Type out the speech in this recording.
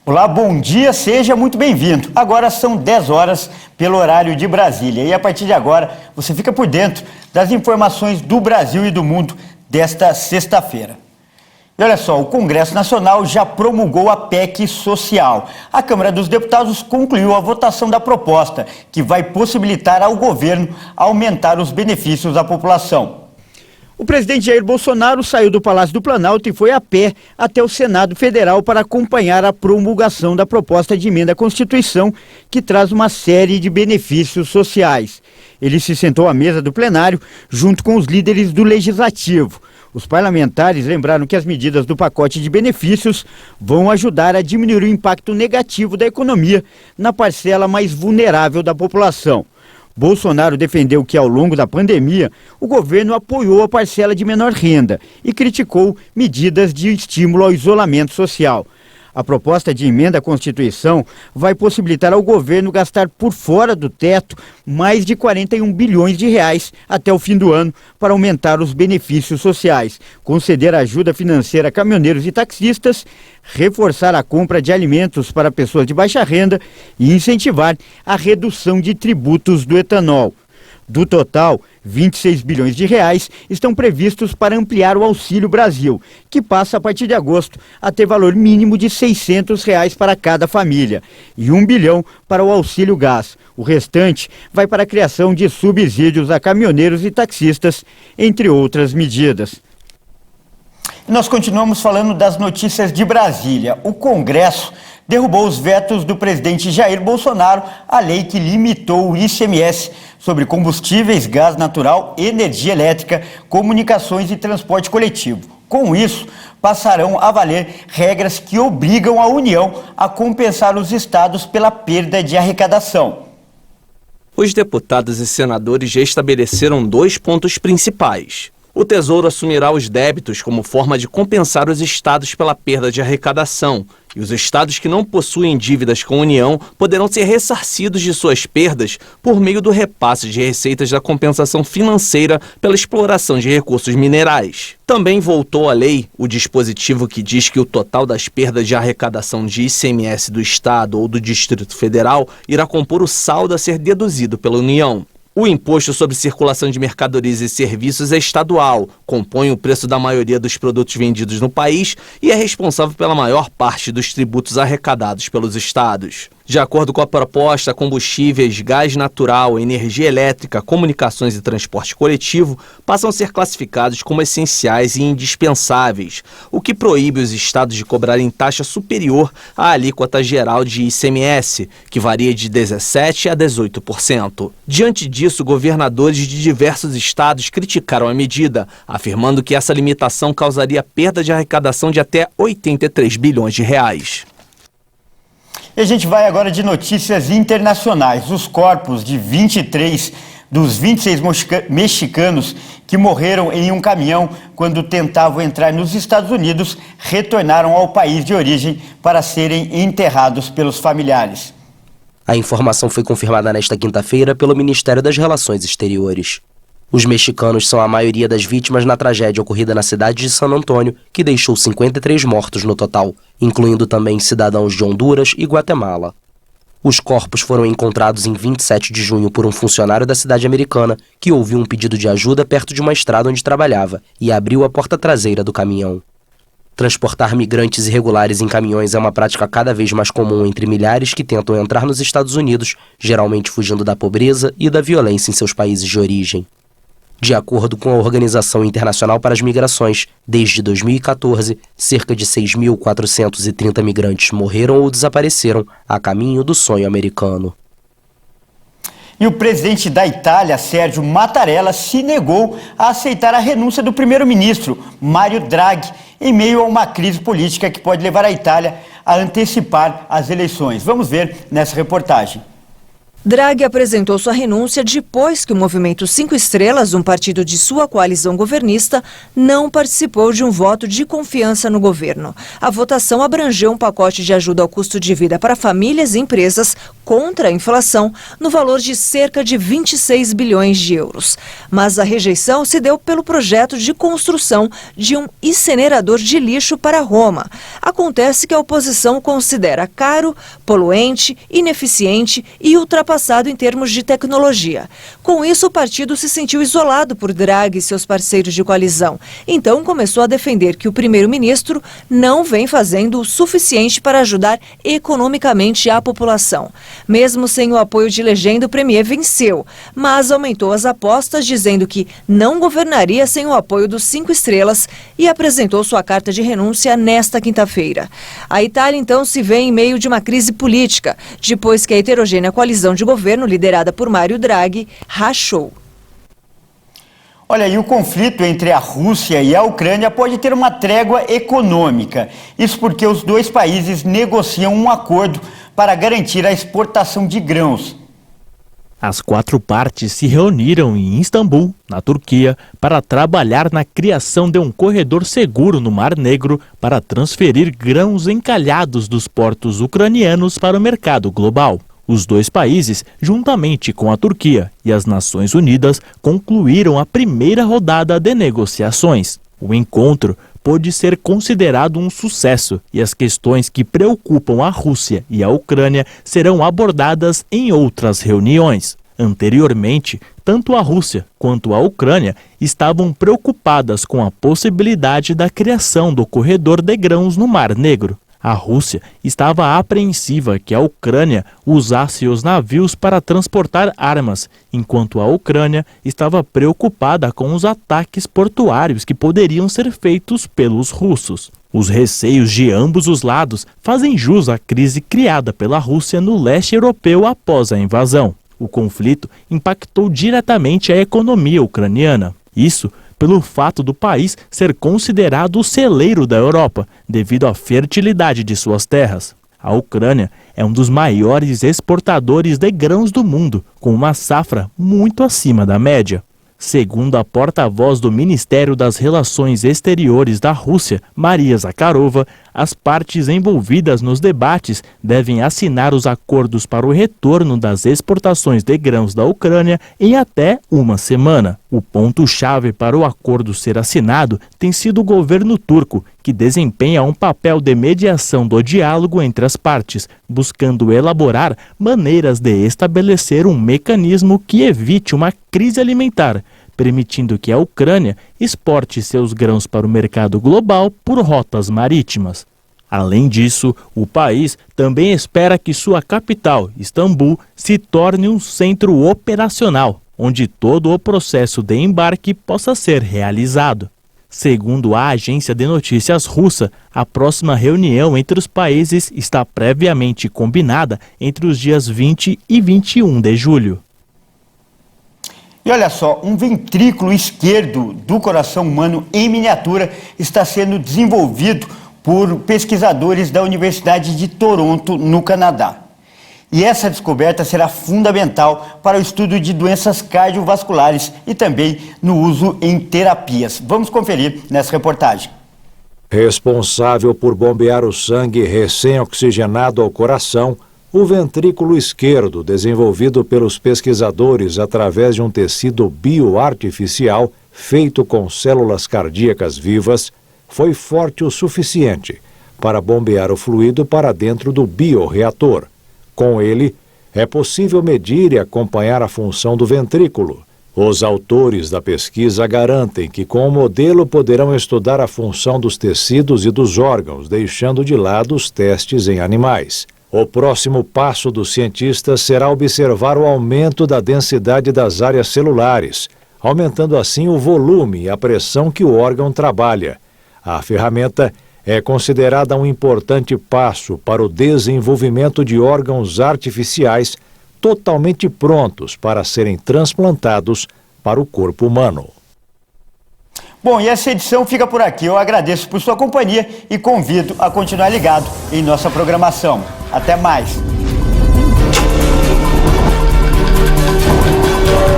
Olá, bom dia, seja muito bem-vindo. Agora são 10 horas pelo horário de Brasília e a partir de agora você fica por dentro das informações do Brasil e do mundo desta sexta-feira. E olha só, o Congresso Nacional já promulgou a PEC social. A Câmara dos Deputados concluiu a votação da proposta, que vai possibilitar ao governo aumentar os benefícios à população. O presidente Jair Bolsonaro saiu do Palácio do Planalto e foi a pé até o Senado Federal para acompanhar a promulgação da proposta de emenda à Constituição, que traz uma série de benefícios sociais. Ele se sentou à mesa do plenário junto com os líderes do Legislativo. Os parlamentares lembraram que as medidas do pacote de benefícios vão ajudar a diminuir o impacto negativo da economia na parcela mais vulnerável da população. Bolsonaro defendeu que, ao longo da pandemia, o governo apoiou a parcela de menor renda e criticou medidas de estímulo ao isolamento social. A proposta de emenda à Constituição vai possibilitar ao governo gastar por fora do teto mais de 41 bilhões de reais até o fim do ano para aumentar os benefícios sociais, conceder ajuda financeira a caminhoneiros e taxistas, reforçar a compra de alimentos para pessoas de baixa renda e incentivar a redução de tributos do etanol. Do total, 26 bilhões de reais estão previstos para ampliar o Auxílio Brasil, que passa a partir de agosto a ter valor mínimo de R$ 600 para cada família, e 1 bilhão para o Auxílio Gás. O restante vai para a criação de subsídios a caminhoneiros e taxistas, entre outras medidas. Nós continuamos falando das notícias de Brasília. O Congresso derrubou os vetos do presidente Jair Bolsonaro à lei que limitou o ICMS sobre combustíveis, gás natural, energia elétrica, comunicações e transporte coletivo. Com isso, passarão a valer regras que obrigam a União a compensar os estados pela perda de arrecadação. Os deputados e senadores já estabeleceram 2 pontos principais. O Tesouro assumirá os débitos como forma de compensar os estados pela perda de arrecadação, e os estados que não possuem dívidas com a União poderão ser ressarcidos de suas perdas por meio do repasse de receitas da compensação financeira pela exploração de recursos minerais. Também voltou à lei o dispositivo que diz que o total das perdas de arrecadação de ICMS do Estado ou do Distrito Federal irá compor o saldo a ser deduzido pela União. O imposto sobre circulação de mercadorias e serviços é estadual, compõe o preço da maioria dos produtos vendidos no país e é responsável pela maior parte dos tributos arrecadados pelos estados. De acordo com a proposta, combustíveis, gás natural, energia elétrica, comunicações e transporte coletivo passam a ser classificados como essenciais e indispensáveis, o que proíbe os estados de cobrarem taxa superior à alíquota geral de ICMS, que varia de 17% a 18%. Diante disso, governadores de diversos estados criticaram a medida, afirmando que essa limitação causaria perda de arrecadação de até 83 bilhões de reais. E a gente vai agora de notícias internacionais. Os corpos de 23 dos 26 mexicanos que morreram em um caminhão quando tentavam entrar nos Estados Unidos retornaram ao país de origem para serem enterrados pelos familiares. A informação foi confirmada nesta quinta-feira pelo Ministério das Relações Exteriores. Os mexicanos são a maioria das vítimas na tragédia ocorrida na cidade de San Antônio, que deixou 53 mortos no total, incluindo também cidadãos de Honduras e Guatemala. Os corpos foram encontrados em 27 de junho por um funcionário da cidade americana que ouviu um pedido de ajuda perto de uma estrada onde trabalhava e abriu a porta traseira do caminhão. Transportar migrantes irregulares em caminhões é uma prática cada vez mais comum entre milhares que tentam entrar nos Estados Unidos, geralmente fugindo da pobreza e da violência em seus países de origem. De acordo com a Organização Internacional para as Migrações, desde 2014, cerca de 6.430 migrantes morreram ou desapareceram a caminho do sonho americano. E o presidente da Itália, Sérgio Mattarella, se negou a aceitar a renúncia do primeiro-ministro, Mário Draghi, em meio a uma crise política que pode levar a Itália a antecipar as eleições. Vamos ver nessa reportagem. Draghi apresentou sua renúncia depois que o Movimento 5 Estrelas, um partido de sua coalizão governista, não participou de um voto de confiança no governo. A votação abrangeu um pacote de ajuda ao custo de vida para famílias e empresas contra a inflação, no valor de cerca de 26 bilhões de euros. Mas a rejeição se deu pelo projeto de construção de um incinerador de lixo para Roma. Acontece que a oposição considera caro, poluente, ineficiente e ultrapassado em termos de tecnologia. Com isso, o partido se sentiu isolado por Draghi e seus parceiros de coalizão. Então, começou a defender que o primeiro-ministro não vem fazendo o suficiente para ajudar economicamente a população. Mesmo sem o apoio de legenda, o premier venceu, mas aumentou as apostas, dizendo que não governaria sem o apoio dos 5 Estrelas e apresentou sua carta de renúncia nesta quinta-feira. A Itália, então, se vê em meio de uma crise política, depois que a heterogênea coalizão de governo, liderada por Mário Draghi, rachou. Olha, e o conflito entre a Rússia e a Ucrânia pode ter uma trégua econômica. Isso porque os dois países negociam um acordo para garantir a exportação de grãos. As 4 partes se reuniram em Istambul, na Turquia, para trabalhar na criação de um corredor seguro no Mar Negro para transferir grãos encalhados dos portos ucranianos para o mercado global. Os dois países, juntamente com a Turquia e as Nações Unidas, concluíram a primeira rodada de negociações. O encontro pôde ser considerado um sucesso e as questões que preocupam a Rússia e a Ucrânia serão abordadas em outras reuniões. Anteriormente, tanto a Rússia quanto a Ucrânia estavam preocupadas com a possibilidade da criação do corredor de grãos no Mar Negro. A Rússia estava apreensiva que a Ucrânia usasse os navios para transportar armas, enquanto a Ucrânia estava preocupada com os ataques portuários que poderiam ser feitos pelos russos. Os receios de ambos os lados fazem jus à crise criada pela Rússia no leste europeu após a invasão. O conflito impactou diretamente a economia ucraniana. Isso pelo fato do país ser considerado o celeiro da Europa, devido à fertilidade de suas terras. A Ucrânia é um dos maiores exportadores de grãos do mundo, com uma safra muito acima da média. Segundo a porta-voz do Ministério das Relações Exteriores da Rússia, Maria Zakharova, as partes envolvidas nos debates devem assinar os acordos para o retorno das exportações de grãos da Ucrânia em até uma semana. O ponto-chave para o acordo ser assinado tem sido o governo turco, que desempenha um papel de mediação do diálogo entre as partes, buscando elaborar maneiras de estabelecer um mecanismo que evite uma crise alimentar, permitindo que a Ucrânia exporte seus grãos para o mercado global por rotas marítimas. Além disso, o país também espera que sua capital, Istambul, se torne um centro operacional, onde todo o processo de embarque possa ser realizado. Segundo a agência de notícias russa, a próxima reunião entre os países está previamente combinada entre os dias 20 e 21 de julho. E olha só, um ventrículo esquerdo do coração humano em miniatura está sendo desenvolvido por pesquisadores da Universidade de Toronto, no Canadá. E essa descoberta será fundamental para o estudo de doenças cardiovasculares e também no uso em terapias. Vamos conferir nessa reportagem. Responsável por bombear o sangue recém-oxigenado ao coração, o ventrículo esquerdo, desenvolvido pelos pesquisadores através de um tecido bioartificial feito com células cardíacas vivas, foi forte o suficiente para bombear o fluido para dentro do bioreator. Com ele, é possível medir e acompanhar a função do ventrículo. Os autores da pesquisa garantem que com o modelo poderão estudar a função dos tecidos e dos órgãos, deixando de lado os testes em animais. O próximo passo dos cientistas será observar o aumento da densidade das áreas celulares, aumentando assim o volume e a pressão que o órgão trabalha. A ferramenta é considerada um importante passo para o desenvolvimento de órgãos artificiais totalmente prontos para serem transplantados para o corpo humano. Bom, e essa edição fica por aqui. Eu agradeço por sua companhia e convido a continuar ligado em nossa programação. Até mais! Brasil.